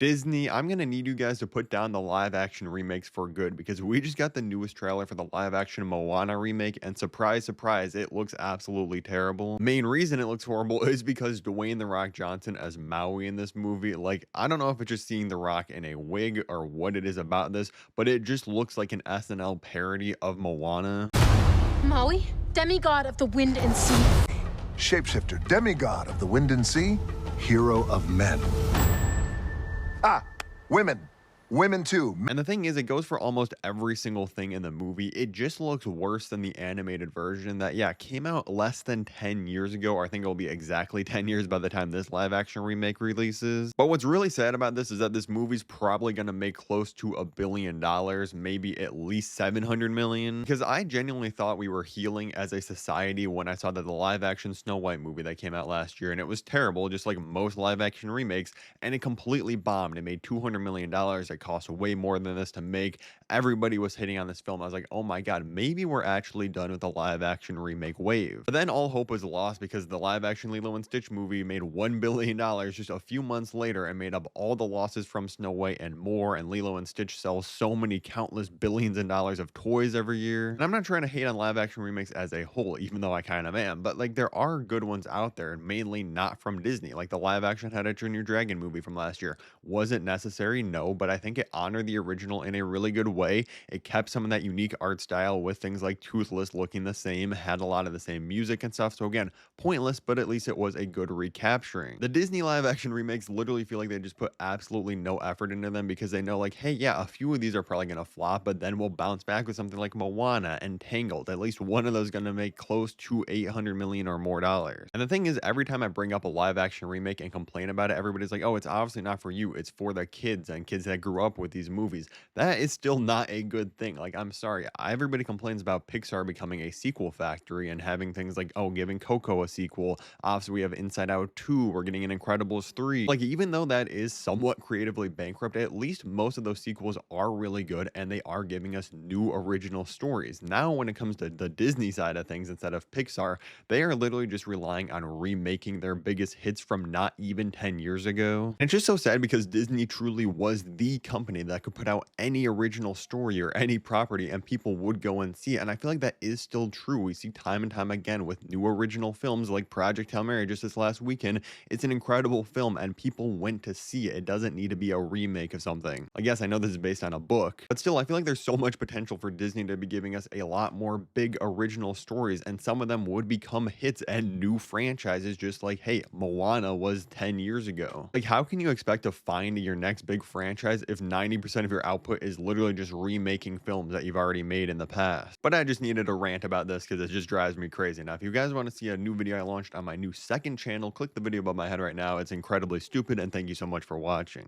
Disney, I'm gonna need you guys to put down the live action remakes for good because we just got the newest trailer for the live action Moana remake, and surprise, surprise, it looks absolutely terrible. Main reason it looks horrible is because Dwayne The Rock Johnson as Maui in this movie, like, I don't know if it's just seeing The Rock in a wig or what it is about this, but it just looks like an SNL parody of Moana. Maui, demigod of the wind and sea. Shapeshifter, demigod of the wind and sea, hero of men. Ah, women. Women too. And the thing is, it goes for almost every single thing in the movie. It just looks worse than the animated version that, yeah, came out less than 10 years ago, or I think it'll be exactly 10 years by the time this live action remake releases. But what's really sad about this is that this movie's probably going to make close to $1 billion, maybe at least 700 million. Because I genuinely thought we were healing as a society when I saw that the live action Snow White movie that came out last year, and it was terrible, just like most live action remakes, and it completely bombed. It made $200 million. It cost way more than this to make. Everybody was hitting on this film. I was like, oh my god, maybe we're actually done with the live action remake wave. But then all hope was lost because the live action Lilo and Stitch movie made $1 billion just a few months later and made up all the losses from Snow White and more. And Lilo and Stitch sells so many countless billions of dollars of toys every year. And I'm not trying to hate on live action remakes as a whole, even though I kind of am, but like there are good ones out there, mainly not from Disney. Like the live action How to Train Your Dragon movie from last year. Was it necessary? No, but I think it honored the original in a really good way. It kept some of that unique art style with things like Toothless looking the same, had a lot of the same music and stuff. So again, pointless, but at least it was a good recapturing. The Disney live action remakes literally feel like they just put absolutely no effort into them because they know like, hey, yeah, a few of these are probably going to flop, but then we'll bounce back with something like Moana and Tangled. At least one of those is going to make close to 800 million or more dollars. And the thing is, every time I bring up a live action remake and complain about it, everybody's like, oh, it's obviously not for you. It's for the kids and kids that grew up with these movies. That is still not a good thing. Like, I'm sorry. Everybody complains about Pixar becoming a sequel factory and having things like, oh, giving Coco a sequel. Obviously, we have Inside Out 2. We're getting an Incredibles 3. Like, even though that is somewhat creatively bankrupt, at least most of those sequels are really good and they are giving us new original stories. Now, when it comes to the Disney side of things instead of Pixar, they are literally just relying on remaking their biggest hits from not even 10 years ago. And it's just so sad because Disney truly was the company that could put out any original story or any property and people would go and see it. And I feel like that is still true. We see time and time again with new original films like Project Hail Mary just this last weekend. It's an incredible film and people went to see it. It doesn't need to be a remake of something. I guess I know this is based on a book, but still I feel like there's so much potential for Disney to be giving us a lot more big original stories, and some of them would become hits and new franchises just like, hey, Moana was 10 years ago. Like, how can you expect to find your next big franchise if 90% of your output is literally just remaking films that you've already made in the past? But I just needed to rant about this because it just drives me crazy. Now, if you guys want to see a new video I launched on my new second channel, click the video above my head right now. It's incredibly stupid, and thank you so much for watching.